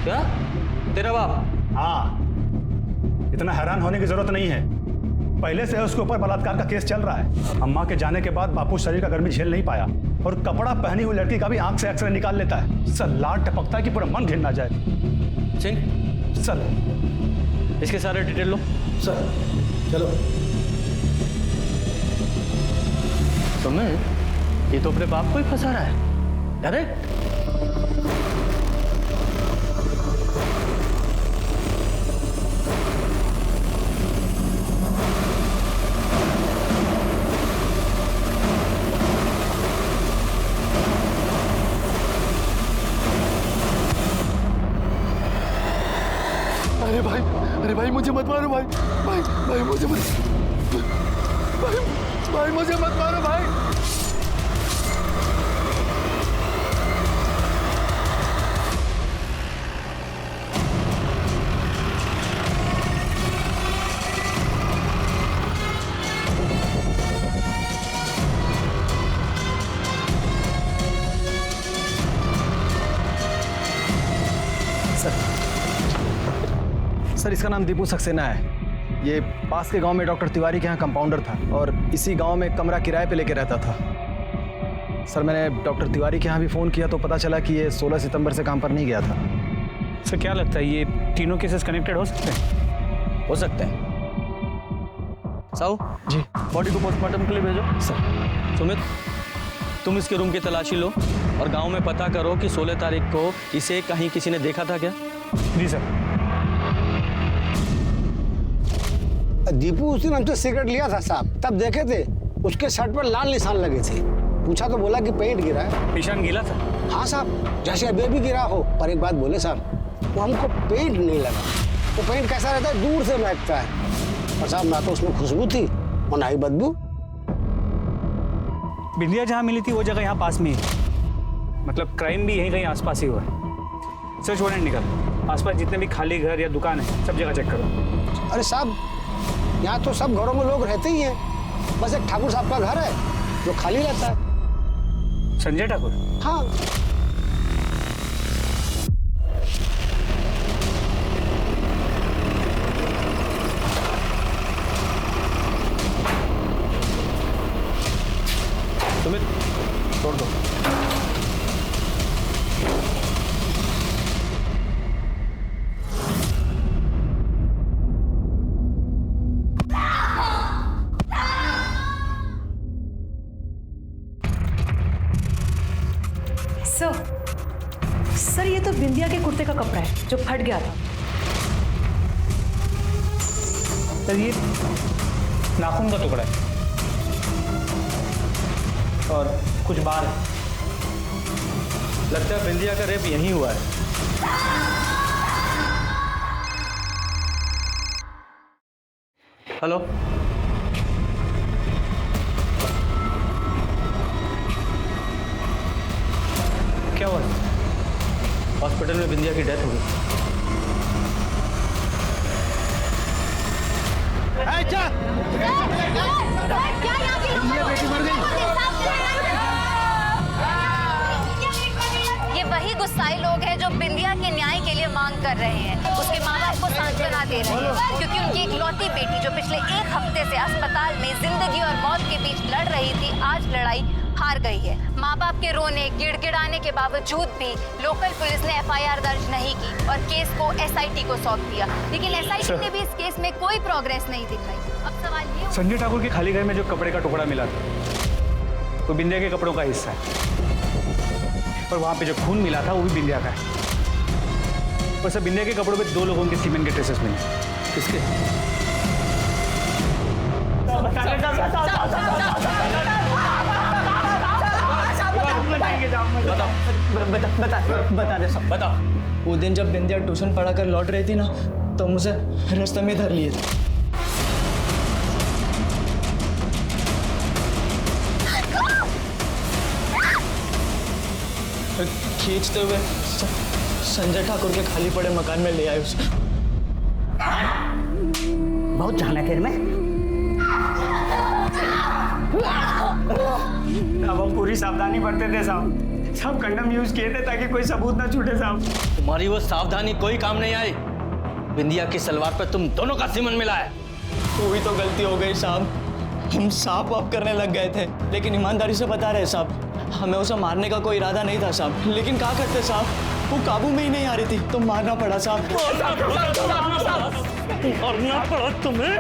क्या? तेरा बाप? हाँ, इतना हैरान होने की जरूरत नहीं है। पहले से उसके ऊपर बलात्कार का केस चल रहा है। अम्मा के जाने के बाद बापू शरीर का गर्मी झेल नहीं पाया और कपड़ा पहनी हुई लड़की का भी आंख से एक्सरे निकाल लेता है। सर लाड टपकता है कि पूरा मन घिन ना जाए। सिंह, सर इसके सारे डिटेल लो। सर चलो। सुन, ये तो अपने बाप को ही फंसा रहा है। अरे भाई मुझे मत मारो भाई, भाई मुझे मत, भाई मुझे मत मारो भाई। सर, इसका नाम दीपू सक्सेना है। ये पास के गांव में डॉक्टर तिवारी के यहाँ कंपाउंडर था और इसी गांव में कमरा किराए पे लेके रहता था। सर, मैंने डॉक्टर तिवारी के यहाँ भी फ़ोन किया तो पता चला कि ये 16 सितंबर से काम पर नहीं गया था। सर, क्या लगता है ये तीनों केसेस कनेक्टेड हो सकते हैं? हो सकते हैं। साहू जी, बॉडी को पोस्टमार्टम के लिए भेजो। सर। सुमित, तुम इसके रूम की तलाशी लो और गांव में पता करो कि 16 तारीख को इसे कहीं किसी ने देखा था क्या? जी सर। दीपू उस दिन हमसे सिगरेट लिया था साहब, तब देखे थे उसके शर्ट पर लाल निशान लगे थे। पूछा तो बोला कि पेंट गिरा है। निशान गिरा था? हाँ साहब, जैसे अभी भी गिरा हो। पर एक बात बोले साहब, वो हमको पेंट नहीं लगा। वो पेंट कैसा रहता है, दूर से महकता है। और साहब ना तो उसमें खुशबू थी और ना ही बदबू। बिंदिया जहाँ मिली थी वो जगह यहाँ पास में ही, मतलब क्राइम भी यहीं कहीं आसपास ही हुआ है। सर्च वारंट निकल, आसपास जितने भी खाली घर या दुकान है सब जगह चेक करो। अरे साहब, यहाँ तो सब घरों में लोग रहते ही हैं, बस एक ठाकुर साहब का घर है जो खाली रहता है। संजय ठाकुर? हाँ। सुमित, छोड़ दो। सर, ये तो बिंदिया के कुर्ते का कपड़ा है जो फट गया था। सर, ये नाखून का टुकड़ा है और कुछ बाल है। लगता है बिंदिया का रेप यहीं हुआ है। हेलो, क्या हुआ? हॉस्पिटल में बिंदिया की डेथ हो गई। बेटी मर गई। ये वही गुस्साई लोग हैं जो बिंदिया के न्याय के लिए मांग कर रहे हैं। उसके माँ बाप को सांत्वना दे रहे हैं क्योंकि उनकी इकलौती बेटी जो पिछले 1 हफ्ते से अस्पताल में जिंदगी और मौत के बीच लड़ रही थी, आज लड़ाई हार गई है। माँ बाप के रोने गिड़गिड़ाने के बावजूद भी लोकल पुलिस ने एफआईआर दर्ज नहीं की और केस को एसआईटी को सौंप दिया, लेकिन एसआईटी ने भी इस केस में कोई प्रोग्रेस नहीं दिखाई। अब सवाल ये, संजय ठाकुर के खाली घर में जो कपड़े का टुकड़ा मिला था वो बिंदिया के कपड़ों का हिस्सा है और वहाँ पे जो खून मिला था वो भी बिंदिया का है। और सब बिंदिया के कपड़ों पे 2 लोगों के सीमेंट के ट्रेसेस मिले। किसके? बता दे सब। बता। वो दिन जब बिंदिया ट्यूशन पढ़ा कर लौट रही थी ना, तो मुझे रास्ते में धर लिए थे। खींचते हुए संजय ठाकुर के खाली पड़े मकान में ले आए उसे। बहुत जान है फिर में। अब हम पूरी सावधानी बरते थे साहब। सब कंडम यूज किए थे ताकि कोई सबूत ना छूटे साहब। तुम्हारी वो सावधानी कोई काम नहीं आई। बिंदिया की सलवार पर तुम दोनों का सीमन मिला है। वही तो गलती हो गई साहब। हम साफ वाफ करने लग गए थे, लेकिन ईमानदारी से बता रहे साहब, हमें उसे मारने का कोई इरादा नहीं था साहब। लेकिन क्या करते साहब, वो काबू में ही नहीं आ रही थी तो मारना पड़ा साहब। मारना पड़ा तुम्हें?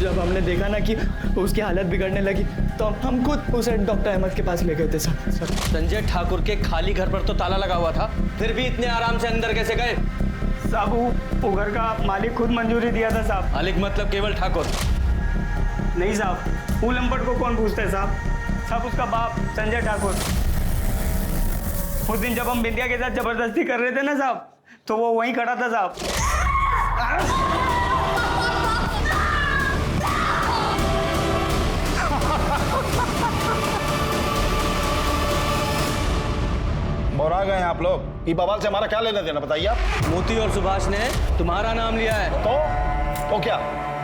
जब हमने देखा ना कि उसकी हालत बिगड़ने लगी तो हम खुद उसे डॉक्टर अहमद के पास ले गए थे साहब। संजय ठाकुर के खाली घर पर तो ताला लगा हुआ था, फिर भी इतने आराम से अंदर कैसे गए? साहब वो घर का मालिक खुद मंजूरी दिया था साहब। मालिक मतलब केवल ठाकुर? नहीं साहब, वो लंपट को कौन पूछते साहब? सब उसका बाप संजय ठाकुर। उस दिन जब हम बिंदिया के साथ जबरदस्ती कर रहे थे ना साहब, तो वो वहीं खड़ा था साहब। और आ गए हैं आप लोग। ये बवाल से हमारा क्या लेना देना बताइए आप। मोती और सुभाष ने तुम्हारा नाम लिया है। तो क्या?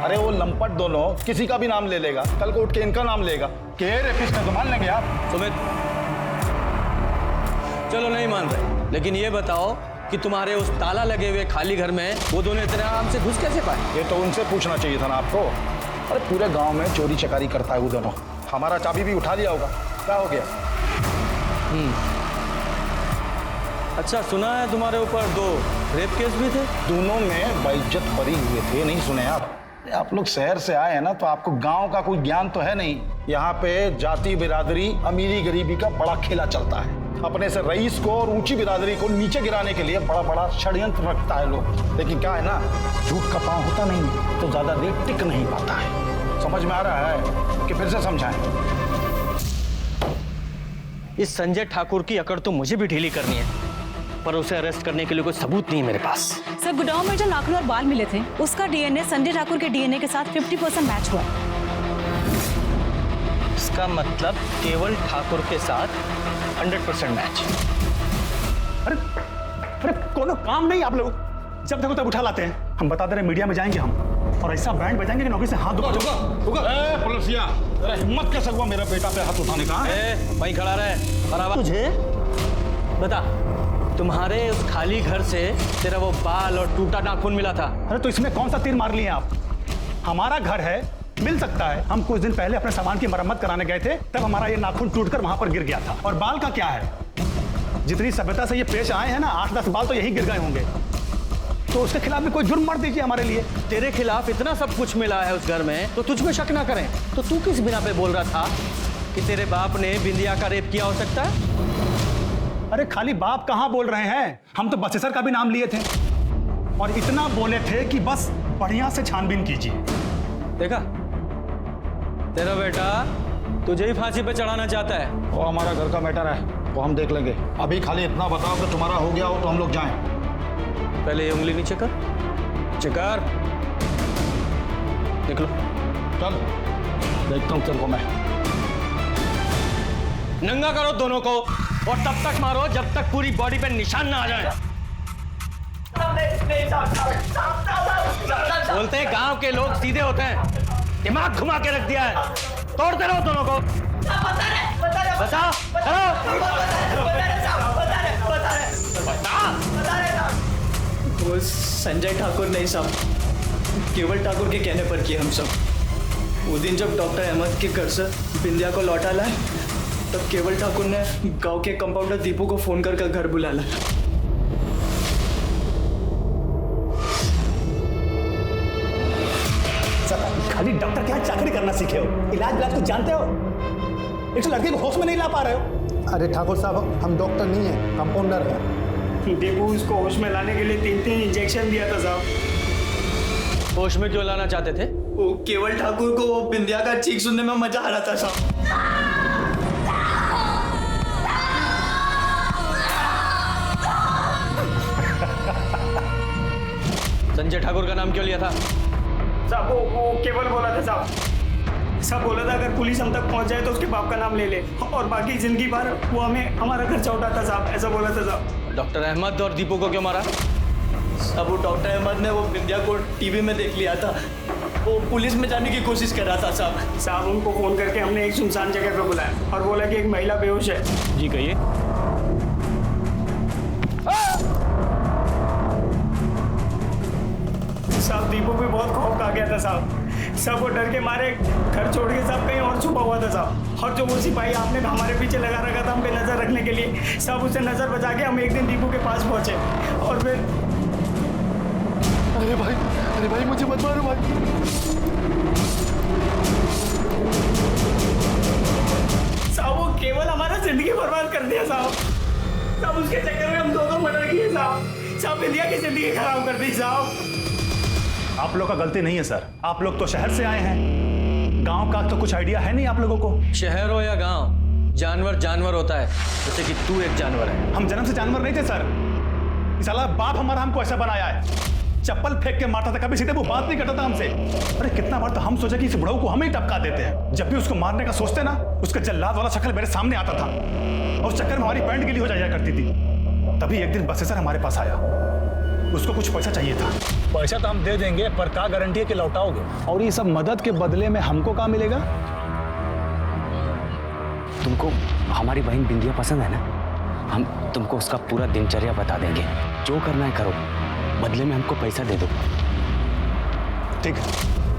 अरे वो लंपट दोनों किसी का भी नाम ले लेगा, कल को उठ के इनका नाम लेगा। के रेपिस्ट है तो मान लेंगे आप। सुमित, चलो नहीं मान रहे, लेकिन ये बताओ कि तुम्हारे उस ताला लगे हुए खाली घर में वो दोनों इतने आराम से घुस कैसे पाए? ये तो उनसे पूछना चाहिए था ना आपको। अरे पूरे गांव में चोरी चकारी करता है वो दोनों। हमारा चाबी भी उठा लिया होगा। क्या हो गया? अच्छा, सुना है तुम्हारे ऊपर 2 रेप केस भी थे। दोनों में बेइज्जत बरी हुए थे, नहीं सुने आप लोग शहर से आए हैं ना, तो आपको गांव का कोई ज्ञान तो है नहीं। यहाँ पे जाति बिरादरी, अमीरी गरीबी का बड़ा खेला चलता है। अपने से रईस को और ऊंची बिरादरी को नीचे गिराने के लिए बड़ा बड़ा षड्यंत्र रखता है लोग। लेकिन क्या है ना, झूठ का पांव होता नहीं तो ज्यादा देर टिक नहीं पाता है। समझ में आ रहा है कि फिर से समझाएं? इस संजय ठाकुर की अकड़ तो मुझे भी ढीली करनी है, पर उसे अरेस्ट करने के लिए कोई सबूत नहीं है मेरे पास। सर, गुड़गांव में जो नाखून और बाल मिले थे, उसका डीएनए संजय ठाकुर के डीएनए के साथ 50% मैच हुआ। इसका मतलब केवल ठाकुर के साथ 100% मैच। अरे कोनो काम नहीं आप लोग, जब देखो तब उठा लाते हैं। हम बता दे रहे मीडिया में जाएंगे हम, और ऐसा बैंड बजाएंगे कि नौकरी से हाथ धो। पुलिसिया, हिम्मत कैसे हुआ मेरा बेटा पे हाथ उठाने का? वहीं खड़ा रहे। और तुझे बता, तुम्हारे उस खाली घर से तेरा वो बाल और टूटा नाखून मिला था। अरे तो इसमें कौन सा तीर मार लिए आप? हमारा घर है, मिल सकता है। हम कुछ दिन पहले अपने सामान की मरम्मत कराने गए थे, तब हमारा ये नाखून टूटकर वहां पर गिर गया था। और बाल का क्या है? जितनी सभ्यता से ये पेश आए हैं ना, 8-10 बाल तो यही गिर गए होंगे। तो उसके खिलाफ भी कोई जुर्म मार दीजिए हमारे लिए। तेरे खिलाफ इतना सब कुछ मिला है उस घर में, तो तुझ पे शक ना करें। तो तू किस बिना पे बोल रहा था कि तेरे बाप ने बिंदिया का रेप किया हो सकता है? अरे खाली बाप कहां बोल रहे हैं, हम तो बसेसर का भी नाम लिए थे, और इतना बोले थे कि बस बढ़िया से छानबीन कीजिए। देखा, तेरा बेटा तुझे ही फांसी पे चढ़ाना चाहता है। वो हमारा घर का मैटर है, वो हम देख लेंगे। अभी खाली इतना बताओ कि तुम्हारा हो गया हो तो हम लोग जाएं। पहले ये उंगली नीचे कर, चिकार निकलो। चल देखता हूँ तेरे को मैं। नंगा करो दोनों को, और तब तक मारो जब तक पूरी बॉडी पे निशान ना आ जाए। बोलते हैं गांव के लोग सीधे होते हैं, दिमाग घुमा के रख दिया है। तोड़ते रहो दोनों को। बताओ, वो संजय ठाकुर नहीं साहब, केवल ठाकुर के कहने पर किए हम सब। वो दिन जब डॉक्टर अहमद के घर से बिंदिया को लौटा लाए, तब केवल ठाकुर ने गांव के कंपाउंडर दीपू को फोन कर घर बुला लाया। खाली डॉक्टर के यहाँ चाकरी करना सीखे हो, इलाज कुछ जानते हो? एक तो लड़के को होश में नहीं ला पा रहे हो। अरे ठाकुर साहब, हम डॉक्टर नहीं हैं, कंपाउंडर हैं। दीपू उसको होश में लाने के लिए 3 इंजेक्शन दिया था साहब। होश में क्यों लाना चाहते थे? वो केवल ठाकुर को वो बिंदिया का चीख सुनने में मजा आ रहा था साहब। संजय ठाकुर का नाम क्यों लिया था? साहब वो केवल बोला था साहब। सब बोला था अगर पुलिस हम तक पहुंच जाए तो उसके बाप का नाम ले ले, और बाकी जिंदगी भर वो हमें हमारा खर्चा उठाता साहब, ऐसा बोला था साहब। डॉक्टर अहमद और दीपू को क्यों मारा? साहब वो डॉक्टर अहमद ने वो बिंदिया को टीवी में देख लिया था, वो पुलिस में जाने की कोशिश कर रहा था साहब। साहब उनको फोन करके हमने एक सुनसान जगह पे बुलाया और बोला कि एक महिला बेहोश है। जी कहिए। साहब दीपू भी बहुत खौफ खा गया था साहब। सब वो डर के मारे घर छोड़ के सब कहीं और छुपा हुआ था साहब। और जो वो सिपाही आपने हमारे पीछे लगा रखा था हम पे नजर रखने के लिए, सब उसे नजर बचा के हम एक दिन दीपू के पास पहुंचे और फिर। अरे भाई मुझे मत मारो भाई। साहब वो केवल हमारा जिंदगी बर्बाद कर दिया साहब। साहब उसके चक्कर में हम 2 मर्डर किए साहब। साहब इंडिया की जिंदगी खराब कर दी साहब। आप लोग का गलती नहीं है सर, आप लोग तो शहर से आए हैं, गांव का तो कुछ आइडिया है नहीं आप लोगों को। शहर हो या गांव, जानवर जानवर होता है, जैसे कि तू एक जानवर है। हम जन्म से जानवर नहीं थे सर, साला बाप हमारा हमको ऐसा बनाया है। चप्पल फेंक के मारता था, कभी सीधे वो बात नहीं करता था हमसे। अरे कितना बार तो हम सोचा कि इस बुढ़ऊ को हम ही टपका देते हैं। जब भी उसको मारने का सोचते ना, उसका जल्लाद वाला शक्ल मेरे सामने आता था और उस चक्कर में हमारी पैंट गिली हो जाया करती थी। तभी एक दिन बसेसर हमारे पास आया, उसको कुछ पैसा चाहिए था। पैसा तो हम दे देंगे, पर क्या गारंटी है कि लौटाओगे? और ये सब मदद के बदले में हमको क्या मिलेगा? तुमको हमारी बहन बिंदिया पसंद है ना? हम तुमको उसका पूरा दिनचर्या बता देंगे, जो करना है करो, बदले में हमको पैसा दे दो। ठीक है,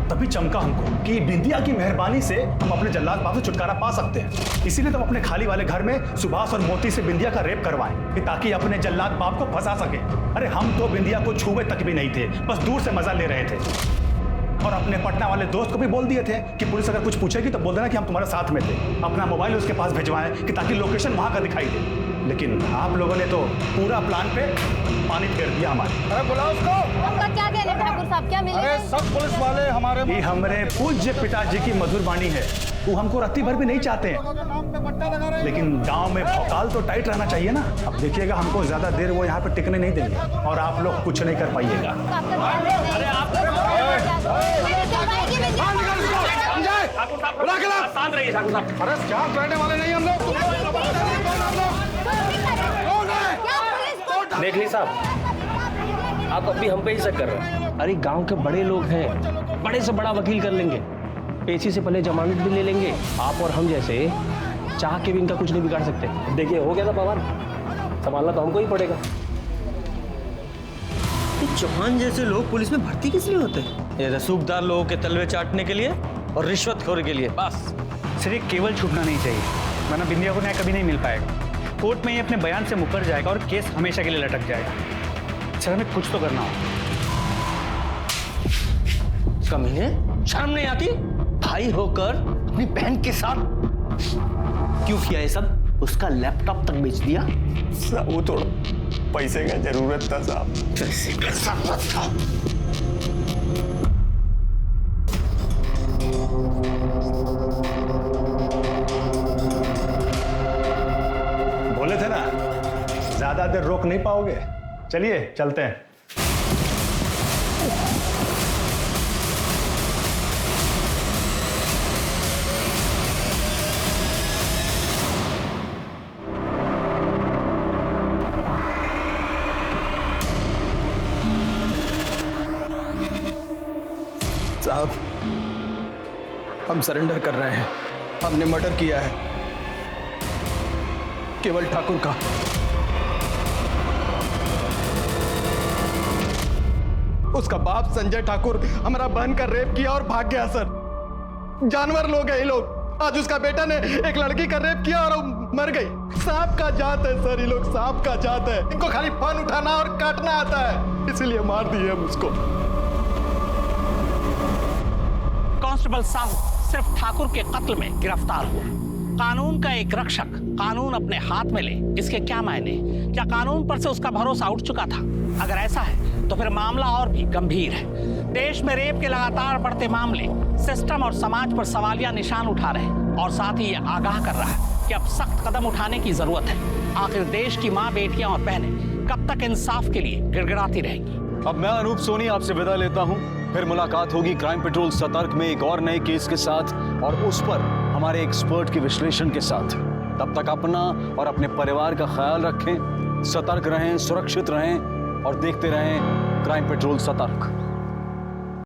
तभी चमका हमको कि बिंदिया की मेहरबानी से हम अपने जल्लाद बाप से छुटकारा पा सकते हैं। इसीलिए तुम अपने खाली वाले घर में सुभाष और मोती से बिंदिया का रेप करवाएं कि ताकि अपने जल्लाद बाप को फंसा सके। अरे हम तो बिंदिया को छुए तक भी नहीं थे, बस दूर से मजा ले रहे थे। और अपने पटना वाले दोस्त को भी बोल दिए थे कि पुलिस अगर कुछ पूछेगी तो बोल देना कि हम तुम्हारे साथ में थे। अपना मोबाइल उसके पास भिजवाएं कि ताकि लोकेशन वहां का दिखाई दे। लेकिन आप लोगों ने तो पूरा प्लान पे पानी फेर दिया हमारे। अरे बुलाओ उसको। आपका क्या कहना है ठाकुर साहब, क्या मिलेगा? अरे सब पुलिस वाले हमारे ये हमारे पूज्य पिताजी की मधुर वाणी है, वो हमको रत्ती भर भी नहीं चाहते हैं। लेकिन गांव में भौकाल तो टाइट रहना चाहिए ना। अब देखिएगा, हमको ज्यादा देर वो यहाँ पे टिकने नहीं देंगे और आप लोग कुछ नहीं कर पाइएगा। शांत रहिए ठाकुर साहब। अरे क्या करने वाले नहीं हम लोग। देख ली साहब, आप अभी हम पे ही शक कर रहे हैं। अरे गांव के बड़े लोग हैं, बड़े से बड़ा वकील कर लेंगे, पेशी से पहले जमानत भी ले लेंगे। आप और हम जैसे चाह के भी इनका कुछ नहीं बिगाड़ सकते। देखिए हो गया था बवाल, संभालना तो हमको ही पड़ेगा। चौहान जैसे लोग पुलिस में भर्ती किस लिए होते हैं? ये रसूखदार लोगों के तलवे चाटने के लिए और रिश्वतखोर के लिए, बस। सिर्फ केवल छूटना नहीं चाहिए, वरना बिंदिया को न्याय कभी नहीं मिल पाएगा। कोर्ट में ये अपने बयान से मुकर जाएगा और केस हमेशा के लिए लटक जाएगा। सर हमें कुछ तो करना होगा। कमीने, शर्म नहीं आती? भाई होकर अपनी बहन के साथ क्यों किया ये सब? उसका लैपटॉप तक बेच दिया। वो थोड़ा पैसे का जरूरत था साहब। पैसे का जरूरत था। बोले थे ना, ज्यादा देर रोक नहीं पाओगे। चलिए चलते हैं। साहब, हम सरेंडर कर रहे हैं। हमने मर्डर किया है केवल ठाकुर का। उसका बाप संजय ठाकुर हमारा बहन का रेप किया और भाग गया सर। जानवर लोग हैं ये लोग। आज उसका बेटा ने एक लड़की का रेप किया और मर गई। सांप का जात है सर, ये लोग सांप का जात है। इनको खाली फन उठाना और काटना आता है, इसीलिए मार दिए हम उसको। कांस्टेबल साहू सिर्फ ठाकुर के कत्ल में गिरफ्तार हुआ। कानून का एक रक्षक कानून अपने हाथ में ले, इसके क्या मायने? क्या कानून पर से उसका भरोसा उठ चुका था? अगर ऐसा है तो फिर मामला और भी गंभीर है। देश में रेप के लगातार बढ़ते मामले सिस्टम और समाज पर सवालिया निशान उठा रहे हैं और साथ ही ये आगाह कर रहा है कि अब सख्त कदम उठाने की जरूरत है। आखिर देश की माँ, बेटियां और बहनें कब तक इंसाफ के लिए गिड़गिड़ाती रहेंगी? अब मैं अनूप सोनी आपसे विदा लेता हूं। फिर मुलाकात होगी क्राइम पेट्रोल सतर्क में एक और नए केस के साथ और उस पर हमारे एक्सपर्ट के विश्लेषण के साथ। तब तक अपना और अपने परिवार का ख्याल रखें, सतर्क रहें, सुरक्षित रहें और देखते रहें क्राइम पेट्रोल सतर्क।